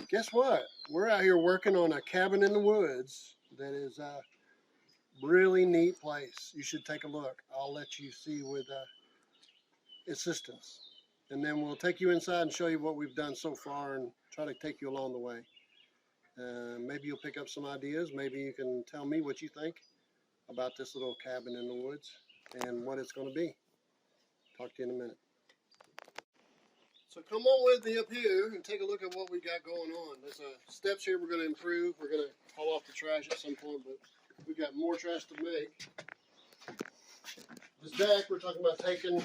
Guess what? We're out here working on a cabin in the woods that is a really neat place. You should take a look. I'll let you see with assistance. And then we'll take you inside and show you what we've done so far and try to take you along the way. Maybe you'll pick up some ideas. Maybe you can tell me what you think about this little cabin in the woods and what it's going to be. Talk to you in a minute. So come on with me up here and take a look at what we got going on. There's steps here we're going to improve. We're going to haul off the trash at some point, but we've got more trash to make. This deck, we're talking about taking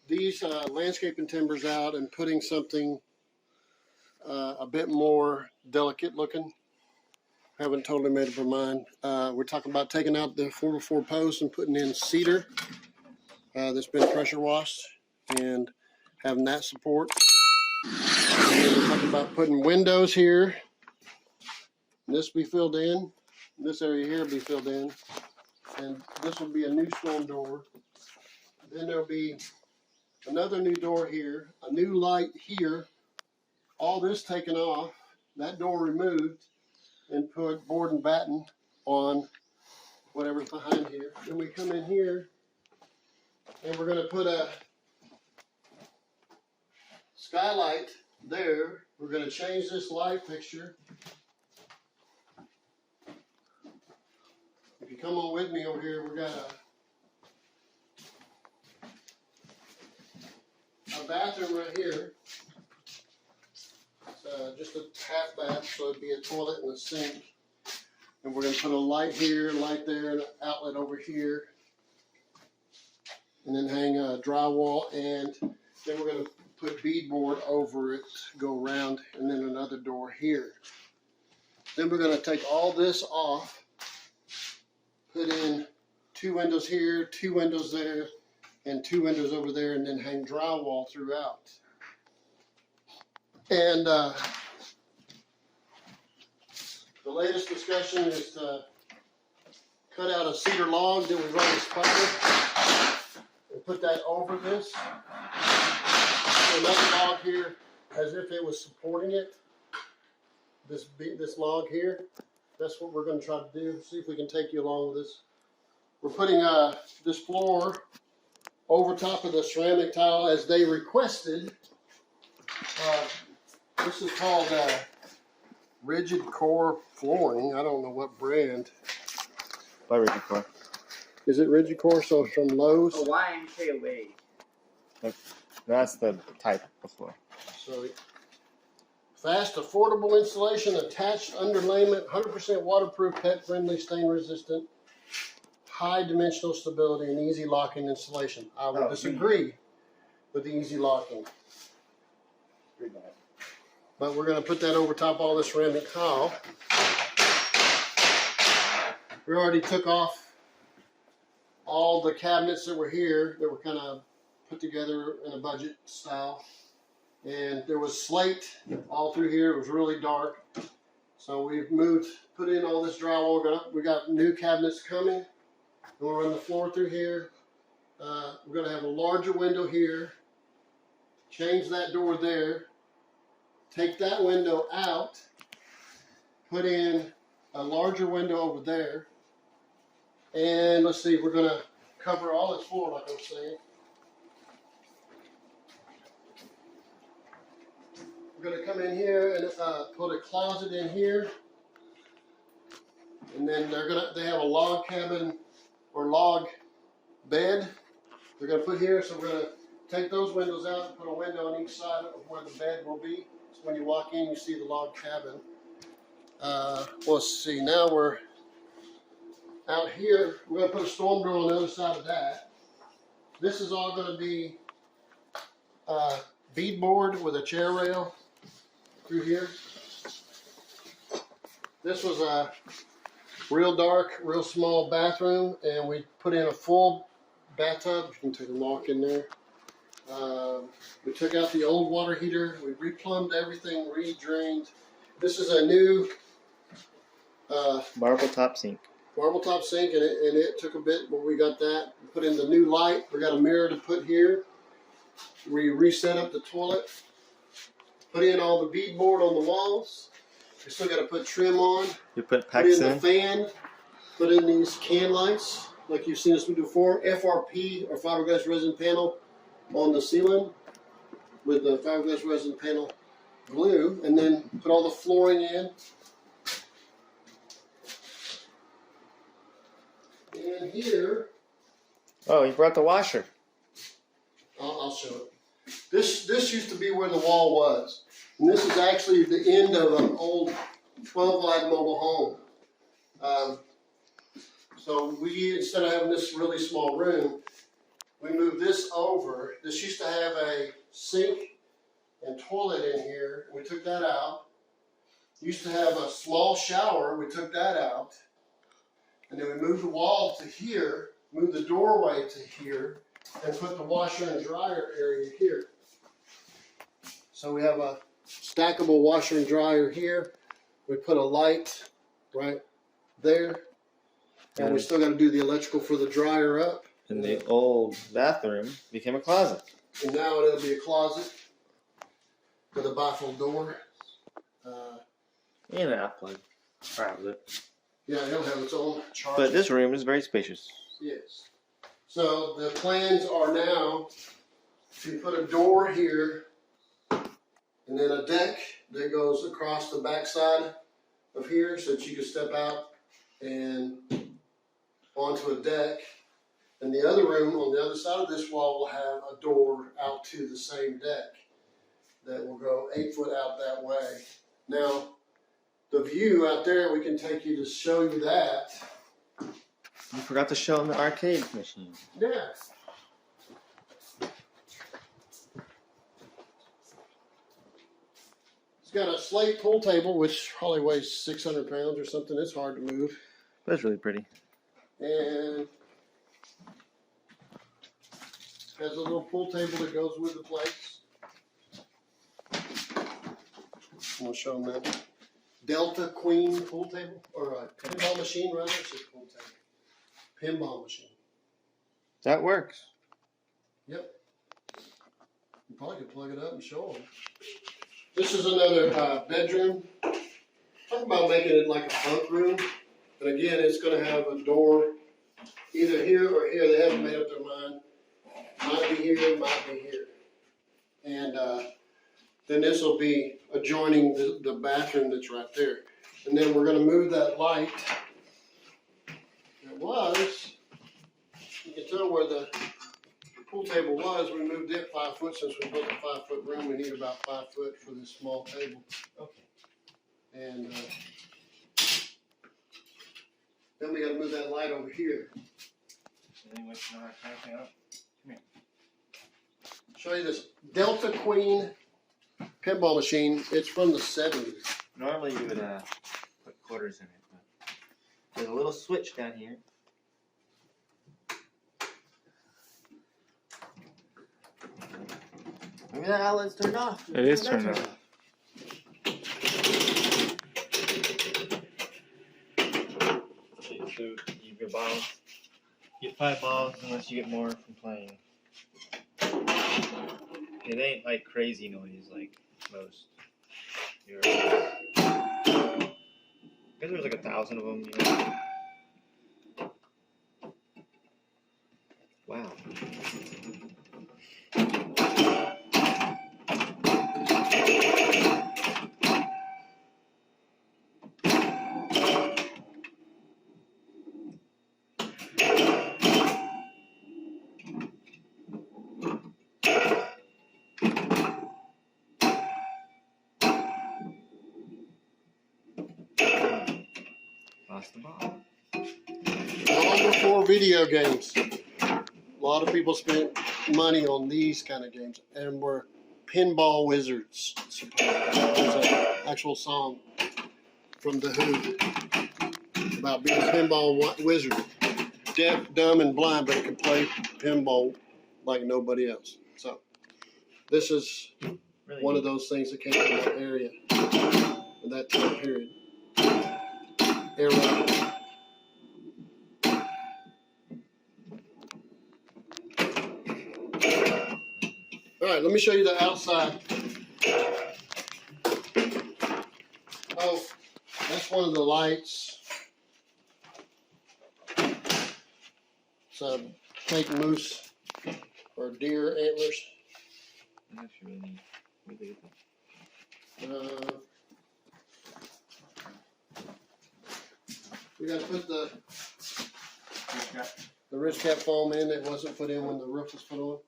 these landscaping timbers out and putting something a bit more delicate looking. Haven't totally made up our mind. We're talking about taking out the 4x4 posts and putting in cedar that's been pressure washed and having that support. And then we're talking about putting windows here. This be filled in. This area here be filled in. And this will be a new storm door. Then there'll be another new door here, a new light here. All this taken off, that door removed, and put board and batten on whatever's behind here. Then we come in here and we're going to put a skylight there. We're going to change this light fixture. If you come on with me over here, we got a bathroom right here. It's just a half bath, so it'd be a toilet and a sink. And we're going to put a light here, light there, and an outlet over here. And then hang a drywall, and then we're going to put beadboard over it, go around, and then another door here. Then we're going to take all this off, put in 2 windows here, 2 windows there, and 2 windows over there, and then hang drywall throughout. And the latest discussion is to cut out a cedar log that we've already spotted and put that over this. Another log here, as if it was supporting it. This log here. That's what we're going to try to do. See if we can take you along with this. We're putting this floor over top of the ceramic tile as they requested. This is called rigid core flooring. I don't know what brand. By rigid core. Is it rigid core? So it's from Lowe's. Hawaiian KOA. That's the type of floor. So fast, affordable installation, attached underlayment, 100% waterproof, pet friendly, stain resistant, high dimensional stability, and easy locking installation. I would disagree with the easy locking. But we're going to put that over top all this ceramic tile. We already took off all the cabinets that were here that were kind of put together in a budget style. And there was slate all through here. It was really dark. So we've put in all this drywall. We got new cabinets coming. And we'll run the floor through here. We're going to have a larger window here. Change that door there. Take that window out, put in a larger window over there, and let's see, we're going to cover all this floor like I was saying. We're going to come in here and put a closet in here, and then they have a log cabin or log bed they're going to put here, so we're going to take those windows out and put a window on each side of where the bed will be. When you walk in, you see the log cabin. Let's see, now we're out here. We're going to put a storm door on the other side of that. This is all going to be beadboard with a chair rail through here. This was a real dark, real small bathroom, and we put in a full bathtub. You can take a walk in there. We took out the old water heater. We replumbed everything, re-drained. This is a new marble top sink. marble top sink, and it took a bit, but we got that. We put in the new light. We got a mirror to put here. We reset up the toilet. Put in all the beadboard on the walls. We still got to put trim on. You put Put pecs in the in. fan. Put in these can lights, like you've seen us do before. FRP, or fiberglass resin panel, on the ceiling with the fiberglass resin panel glue, and then put all the flooring in. And here, Oh, you brought the washer. I'll show it. This used to be where the wall was, and this is actually the end of an old 12-wide mobile home. So we, instead of having this really small room, we moved this over. This used to have a sink and toilet in here. We took that out. Used to have a small shower. We took that out. And then we moved the wall to here, moved the doorway to here, and put the washer and dryer area here. So we have a stackable washer and dryer here. We put a light right there. And we still got to do the electrical for the dryer up. And the old bathroom became a closet. And now it'll be a closet with a bifold door. And an outplug. Probably. Yeah, it'll have its own charge. But this room is very spacious. Yes. So the plans are now to put a door here and then a deck that goes across the backside of here so that you can step out and onto a deck. And the other room on the other side of this wall will have a door out to the same deck that will go 8 foot out that way. Now, the view out there, we can take you to show you that. You forgot to show them the arcade machine. Yeah. It's got a slate pool table, which probably weighs 600 pounds or something. It's hard to move. But it's really pretty. And has a little pool table that goes with the place. I'll show them that. Delta Queen pool table, or a pinball machine, rather. It's a pool table. Pinball machine. That works. Yep. You probably could plug it up and show them. This is another bedroom. Talk about making it like a bunk room. And again, it's going to have a door either here or here. They haven't made up their mind. Might be here, might be here. And then this will be adjoining the bathroom that's right there. And then we're going to move that light. It was, you can tell where the pool table was. We moved it 5 foot. Since we built a 5 foot room, we need about 5 foot for this small table. Okay. And then we got to move that light over here. Show you this Delta Queen pinball machine. It's from the 70s. Normally you would put quarters in it, but there's a little switch down here. Maybe that outlet's turned off. It is turned off. So you get balls. You get 5 balls unless you get more from playing. It ain't like crazy noise like most. I guess there's like 1,000 of them, you know. Wow. Lost the ball. Long before video games. A lot of people spent money on these kind of games, and we're pinball wizards. There's an actual song from The Who about being a pinball wizard. Deaf, dumb, and blind, but it can play pinball like nobody else. So this is Really one of those things that came from that area in that time period. Era. right, let me show you the outside. Oh, that's one of the lights. It's a fake moose or deer antlers. That's really neat. Where'd they get that? We gotta put the wrist cap foam in. It wasn't put in when the roof was put on.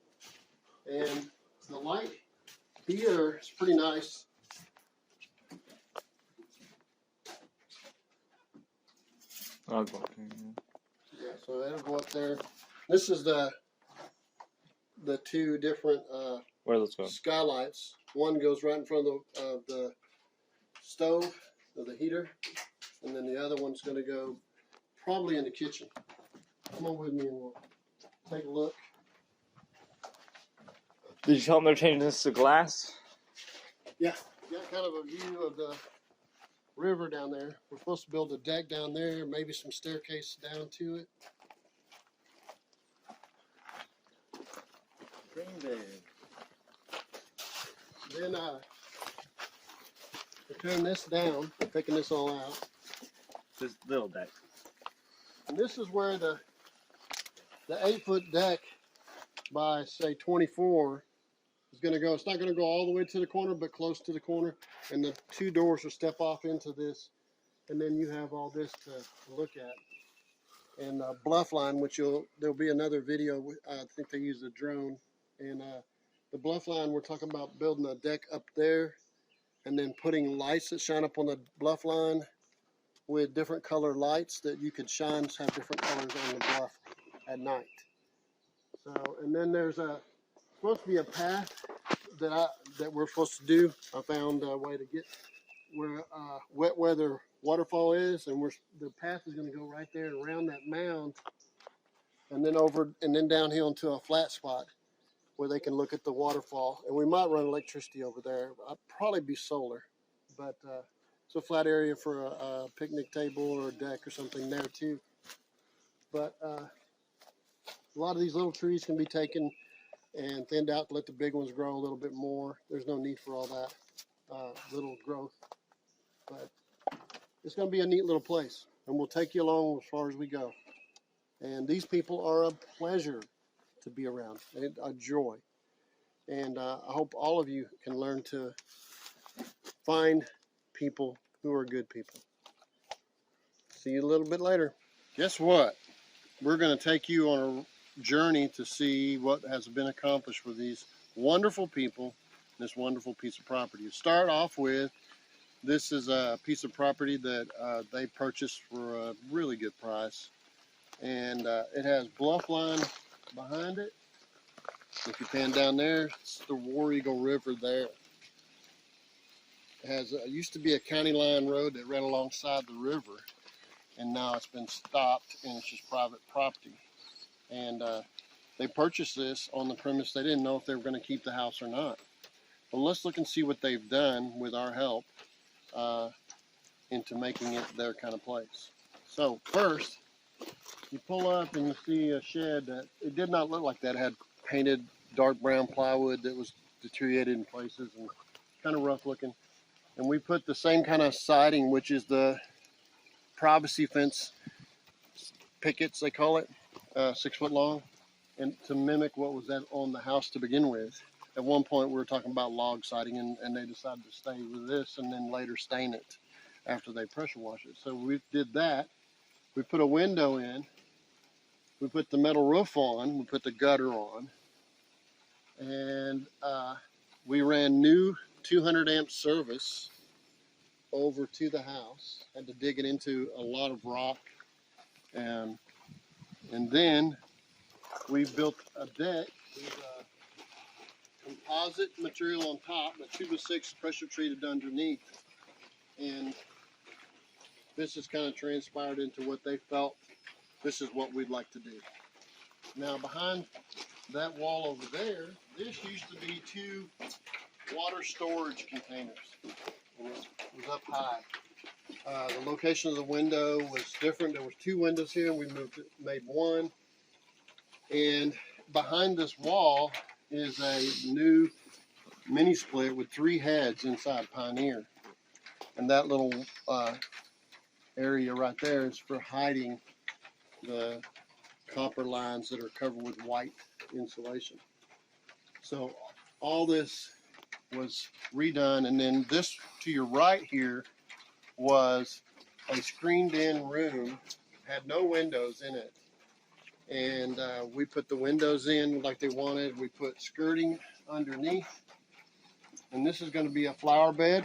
And the light here is pretty nice. I'll go up there, Yeah, so that'll go up there. This is the two different Where let's go. skylights. One goes right in front of the stove or the heater, and then the other one's going to go probably in the kitchen. Come on with me and we'll take a look. Did you tell them they're changing this to glass? Yeah, got kind of a view of the river down there. We're supposed to build a deck down there, maybe some staircase down to it. Green bag. Then we turn this down, taking this all out. This little deck. And this is where the 8-foot deck by say 24 is going to go. It's not going to go all the way to the corner, but close to the corner. And the two doors will step off into this. And then you have all this to look at. And bluff line, which there'll be another video. I think they use a drone. And the bluff line, we're talking about building a deck up there and then putting lights that shine up on the bluff line with different color lights that you could shine, have different colors on the bluff at night. So, and then there's supposed to be a path that we're supposed to do. I found a way to get where wet weather waterfall is, and the path is going to go right there around that mound, and then over and then downhill into a flat spot where they can look at the waterfall. And we might run electricity over there. I'd probably be solar, but it's a flat area for a picnic table or a deck or something there too. But a lot of these little trees can be taken and thinned out to let the big ones grow a little bit more. There's no need for all that little growth. But it's going to be a neat little place, and we'll take you along as far as we go. And these people are a pleasure to be around, and a joy. And I hope all of you can learn to find people who are good people. See you a little bit later. Guess what? We're going to take you on a journey to see what has been accomplished with these wonderful people, this wonderful piece of property. To start off with, this is a piece of property that they purchased for a really good price. And it has bluff line behind it. If you pan down there, it's the War Eagle River there. It has used to be a county line road that ran alongside the river, and now it's been stopped and it's just private property. And they purchased this on the premise they didn't know if they were going to keep the house or not. Well, let's look and see what they've done with our help into making it their kind of place. So first, you pull up and you see a shed that it did not look like that. It had painted dark brown plywood that was deteriorated in places and kind of rough looking. And we put the same kind of siding, which is the privacy fence pickets, they call it, 6 foot long, and to mimic what was that on the house to begin with. At one point we were talking about log siding, and they decided to stay with this and then later stain it after they pressure wash it. So we did that. We put a window in, we put the metal roof on, we put the gutter on, and we ran new 200 amp service over to the house. Had to dig it into a lot of rock, and then we built a deck with composite material on top, but 2x6 pressure treated underneath, and this has kind of transpired into what they felt this is what we'd like to do. Now behind that wall over there, this used to be 2 water storage containers. And it was up high. The location of the window was different. There was 2 windows here, and we made 1. And behind this wall is a new mini split with 3 heads inside Pioneer. And that little area right there is for hiding the copper lines that are covered with white insulation. So all this was redone, and then this to your right here was a screened in room, had no windows in it. And we put the windows in like they wanted. We put skirting underneath. And this is going to be a flower bed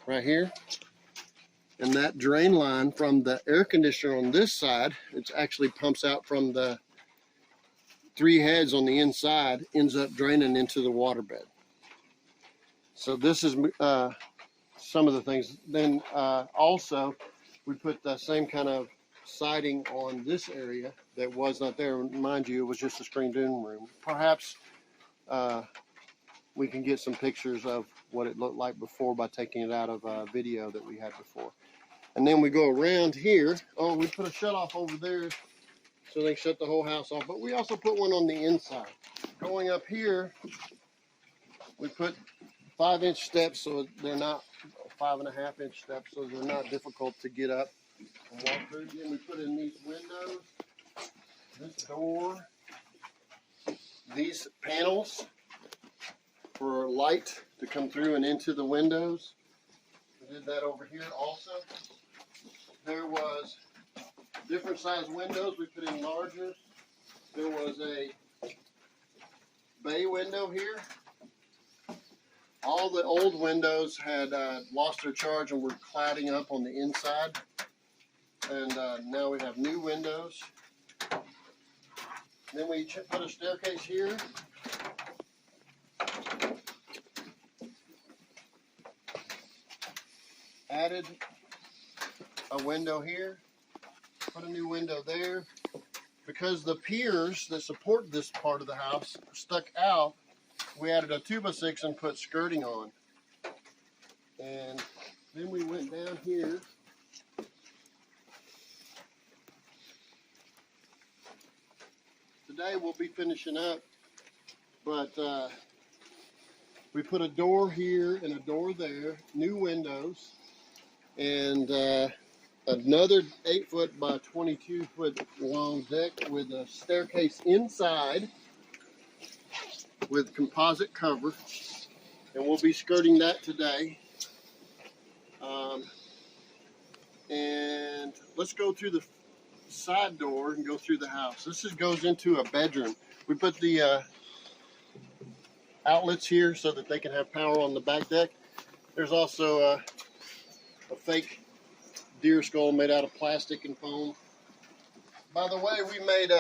right here. And that drain line from the air conditioner on this side, it actually pumps out from the 3 heads on the inside, ends up draining into the water bed. So this is some of the things. Then also, we put the same kind of siding on this area that was not there. Mind you, it was just a screened-in room. Perhaps we can get some pictures of what it looked like before by taking it out of a video that we had before. And then we go around here. Oh, we put a shut-off over there so they shut the whole house off. But we also put one on the inside. Going up here, we put 5-inch steps so they're not 5.5-inch steps, so they're not difficult to get up and walk through. Again, we put in these windows, this door, these panels for light to come through and into the windows. We did that over here also. There was different size windows. We put in larger. There was a bay window here. All the old windows had lost their charge and were cladding up on the inside. And now we have new windows. Then we put a staircase here. Added a window here. Put a new window there. Because the piers that support this part of the house stuck out, we added a 2x6 and put skirting on. And then we went down here. Today we'll be finishing up, but we put a door here and a door there, new windows, and another 8-foot by 22-foot long deck with a staircase inside with composite cover, and we'll be skirting that today. And let's go through the side door and go through the house. This goes into a bedroom. We put the outlets here so that they can have power on the back deck. There's also a fake deer skull made out of plastic and foam. By the way, we made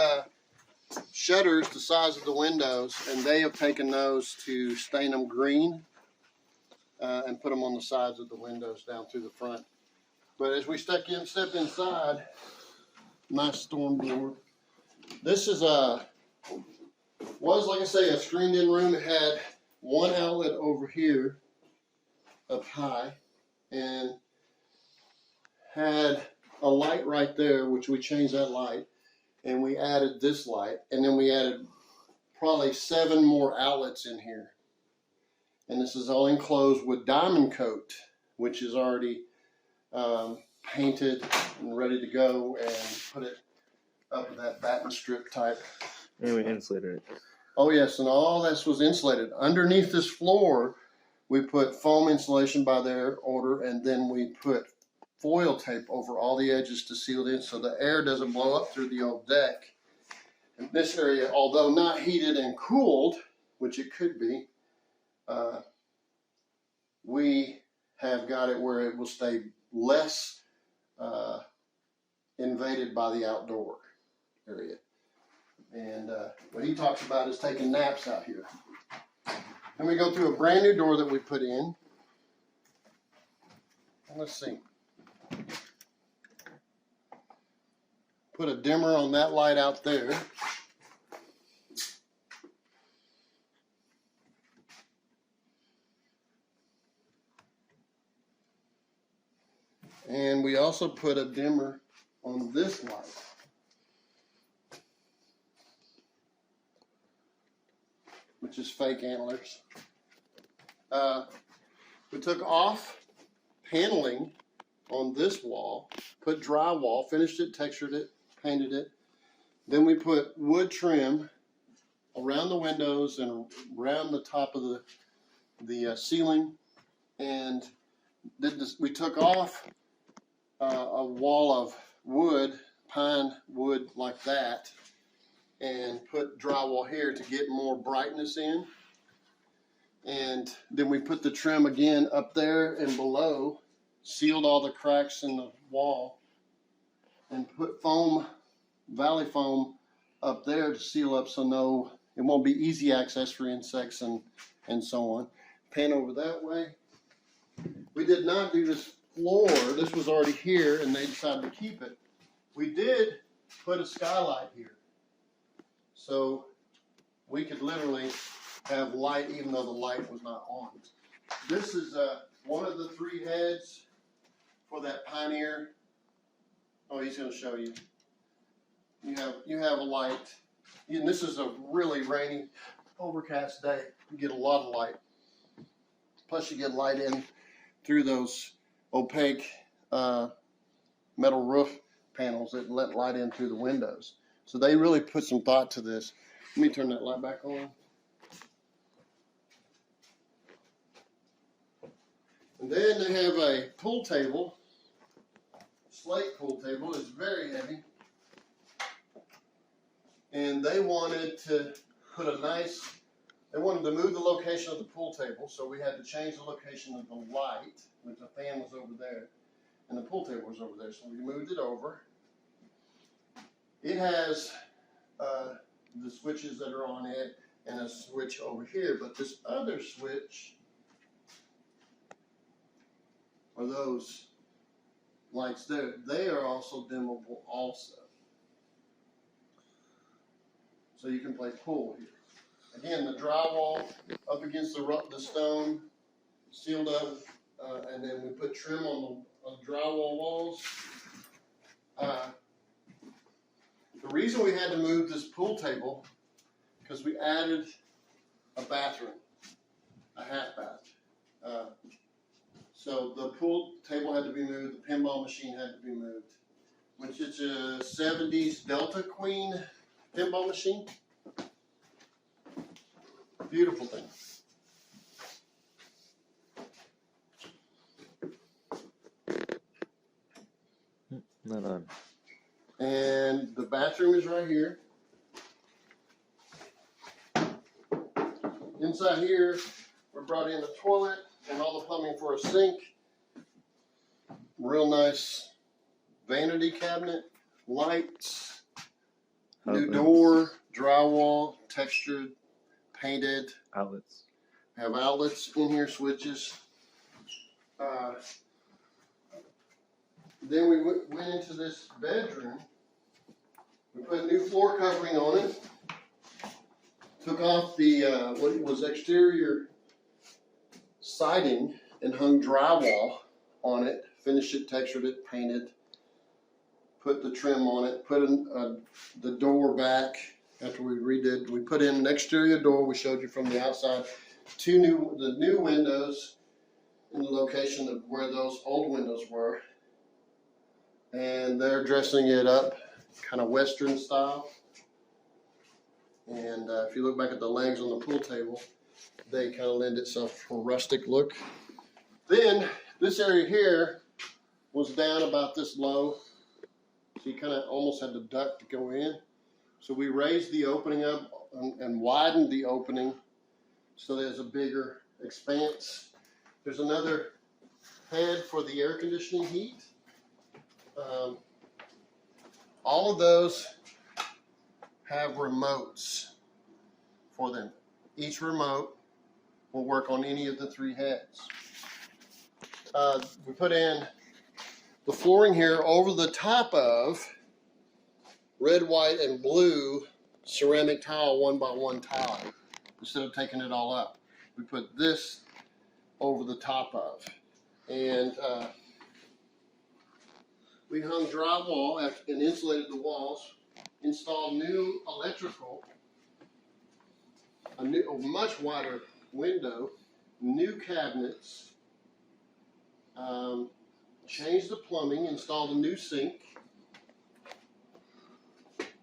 shutters the size of the windows, and they have taken those to stain them green and put them on the sides of the windows down through the front. But as we step inside, nice storm door. This is was, like I say, a screened-in room. It had one outlet over here up high and had a light right there, which we changed that light, and we added this light, and then we added probably 7 more outlets in here. And this is all enclosed with diamond coat, which is already painted and ready to go, and put it up with that batten strip type. And we insulated it. Oh yes, and all this was insulated. Underneath this floor, we put foam insulation by their order, and then we put foil tape over all the edges to seal it in so the air doesn't blow up through the old deck. And this area, although not heated and cooled, which it could be, we have got it where it will stay less invaded by the outdoor area. And what he talks about is taking naps out here. And we go through a brand new door that we put in. Let's see. Put a dimmer on that light out there. And we also put a dimmer on this light. which is fake antlers. We took off paneling on this wall, put drywall, finished it, textured it, painted it. Then we put wood trim around the windows and around the top of the ceiling, and we took off a wall of wood, pine wood like that, and put drywall here to get more brightness in. And then we put the trim again up there and below, sealed all the cracks in the wall, and put foam, valley foam up there to seal up so it won't be easy access for insects and so on. Pan over that way. We did not do this floor. This was already here and they decided to keep it. We did put a skylight here. So we could literally have light even though the light was not on. This is one of the 3 heads for that Pioneer. Oh, he's going to show you. You have a light. And this is a really rainy, overcast day. You get a lot of light. Plus you get light in through those opaque metal roof panels that let light in through the windows. So they really put some thought to this. Let me turn that light back on. And then they have a pool table, slate pool table. It's very heavy. And they wanted to put they wanted to move the location of the pool table, so we had to change the location of the light, which the fan was over there, and the pool table was over there, so we moved it over. It has the switches that are on it, and a switch over here, but this other switch are those lights there. They are also dimmable also. So you can play pool here. Again, the drywall up against the stone, sealed up, and then we put trim on the drywall walls. The reason we had to move this pool table, because we added a bathroom, a half bath. So the pool table had to be moved, the pinball machine had to be moved, which is a 70s Delta Queen pinball machine. Beautiful thing. Not on. And the bathroom is right here. Inside here, we brought in the toilet and all the plumbing for a sink. Real nice vanity cabinet, lights, new door, drywall, textured, painted. Outlets. Have outlets in here, switches. Then we went into this bedroom. We put new floor covering on it. Took off the what was exterior siding and hung drywall on it. Finished it, textured it, painted. Put the trim on it. Put in, the door back after we redid. We put in an exterior door. We showed you from the outside. The new windows in the location of where those old windows were. And they're dressing it up kind of Western style. And if you look back at the legs on the pool table, they kind of lend itself to a rustic look. Then this area here was down about this low. So you kind of almost had to duck to go in. So we raised the opening up and widened the opening so there's a bigger expanse. There's another head for the air conditioning heat. All of those have remotes for them. Each remote will work on any of the 3 heads. We put in the flooring here over the top of red, white, and blue ceramic tile, 1x1 tile. Instead of taking it all up, we put this over the top of. And we hung drywall and insulated the walls, installed new electrical a much wider window, new cabinets, changed the plumbing, installed a new sink.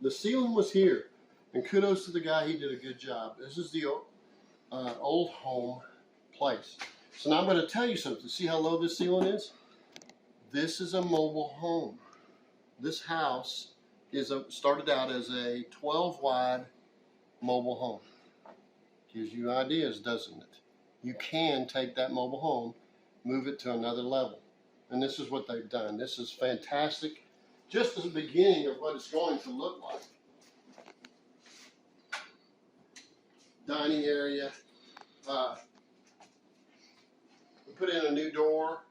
The ceiling was here, and kudos to the guy, he did a good job. This is the old home place. So now I'm going to tell you something. See how low this ceiling is? This is a mobile home. This house started out as a 12 wide mobile home. Gives you ideas, doesn't it? You can take that mobile home, move it to another level. And this is what they've done. This is fantastic. Just the beginning of what it's going to look like. Dining area. We put in a new door.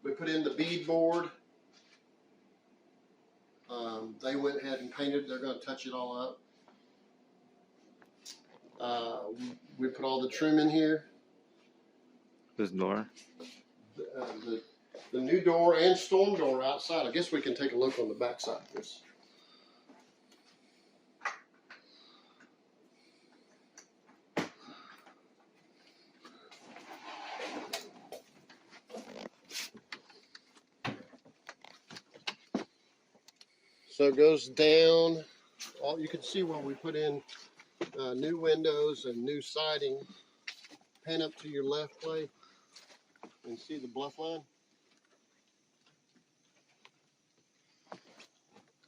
We put in the beadboard. They went ahead and painted. They're going to touch it all up. We put all the trim in here. This door. The new door and storm door outside. I guess we can take a look on the back side of this. So it goes down. You can see where we put in new windows and new siding. Pan up to your left, Clay, and see the bluff line.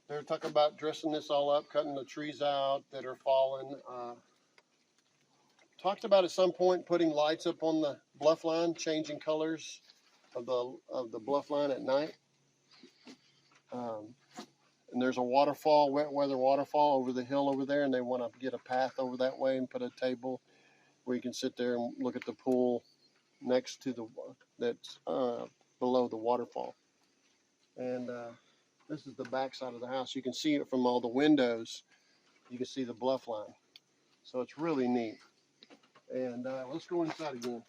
They're talking about dressing this all up, cutting the trees out that are falling. Talked about at some point putting lights up on the bluff line, changing colors of the bluff line at night. And there's a waterfall, wet weather waterfall over the hill over there, and they want to get a path over that way and put a table where you can sit there and look at the pool next to that's below the waterfall. And this is the back side of the house. You can see it from all the windows. You can see the bluff line. So it's really neat. And let's go inside again.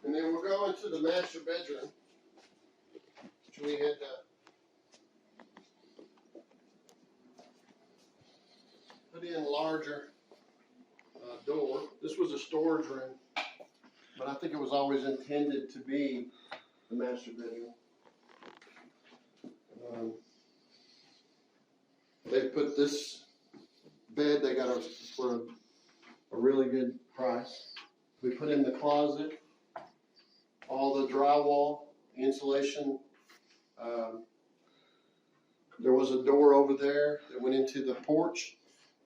And then we'll go into the master bedroom, which we had put in larger door. This was a storage room, but I think it was always intended to be the master bedroom. They put this bed, they got for a really good price. We put in the closet, all the drywall, insulation. There was a door over there that went into the porch.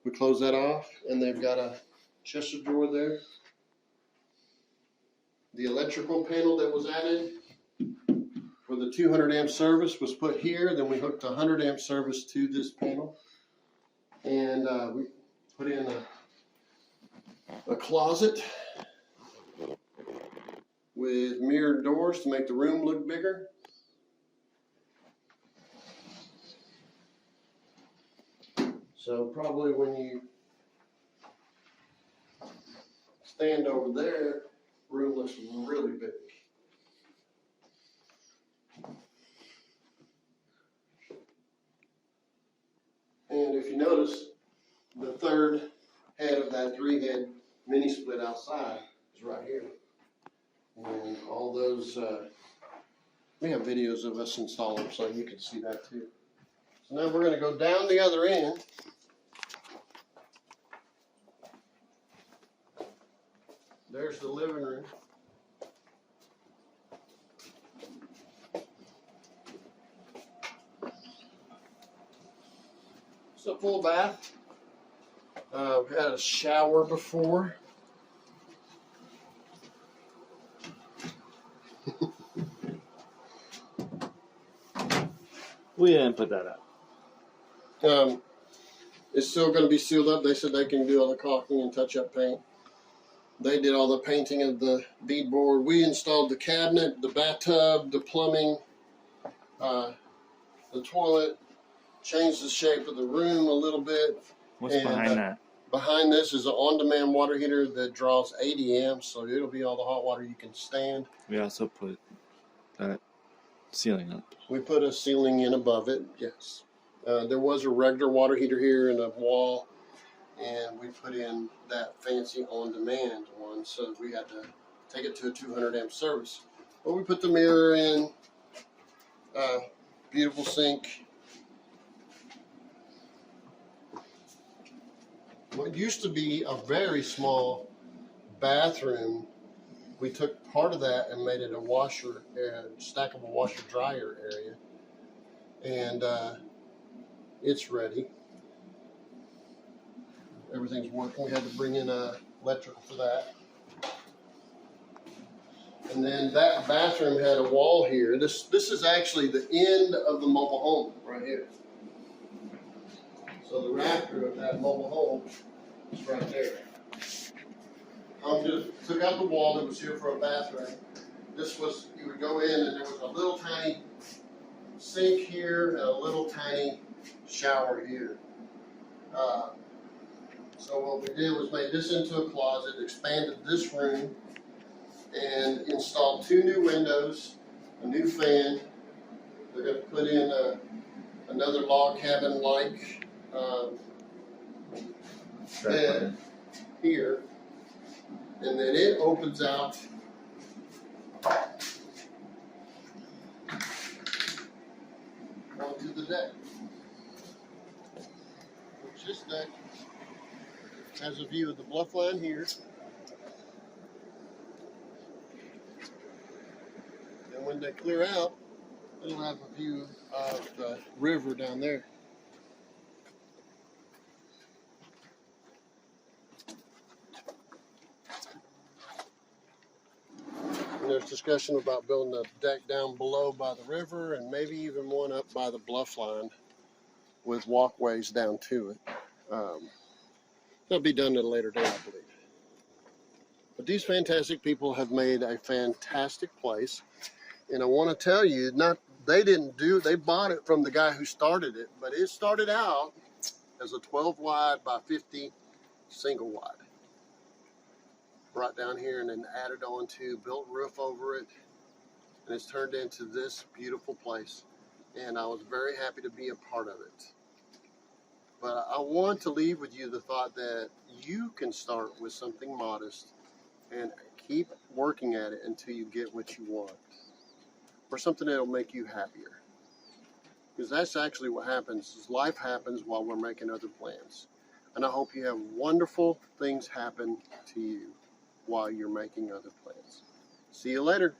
We closed that off, and they've got a Chester door there. The electrical panel that was added for the 200 amp service was put here. Then we hooked a 100 amp service to this panel. And we put in a closet with mirrored doors to make the room look bigger. So probably when you stand over there, the room looks really big. And if you notice, the third head of that 3-head mini split outside is right here. And all those, we have videos of us installing them so you can see that too. So now we're going to go down the other end. There's the living room. It's a full bath. We had a shower before. We didn't put that up. It's still going to be sealed up. They said they can do all the caulking and touch-up paint. They did all the painting of the beadboard. We installed the cabinet, the bathtub, the plumbing, the toilet, changed the shape of the room a little bit. What's And, behind that? Behind this is an on-demand water heater that draws 80 amps, so it'll be all the hot water you can stand. We also put that ceiling up. We put a ceiling in above it, yes. There was a regular water heater here in a wall, and we put in that fancy on-demand one, so we had to take it to a 200 amp service. But we put the mirror in, beautiful sink. What used to be a very small bathroom, we took part of that and made it a washer, stackable washer dryer area. And it's ready. Everything's working. We had to bring in electrical for that. And then that bathroom had a wall here. This is actually the end of the mobile home right here. So the rafter of that mobile home is right there. Just took out the wall that was here for a bathroom. This was, you would go in and there was a little tiny sink here and a little tiny shower here. So what we did was made this into a closet, expanded this room, and installed 2 new windows, a new fan. They're going to put in another log cabin-like bed here, and then it opens out onto the deck. Which this deck has a view of the bluff line here. And when they clear out, it'll have a view of the river down there. And there's discussion about building a deck down below by the river and maybe even one up by the bluff line with walkways down to it. That'll be done at a later date, I believe. But these fantastic people have made a fantastic place. And I want to tell you, they bought it from the guy who started it, but it started out as a 12 wide by 50 single wide. Brought down here and then added on to, built roof over it, and it's turned into this beautiful place. And I was very happy to be a part of it. But I want to leave with you the thought that you can start with something modest and keep working at it until you get what you want, or something that'll make you happier. Because that's actually what happens, is life happens while we're making other plans. And I hope you have wonderful things happen to you while you're making other plans. See you later.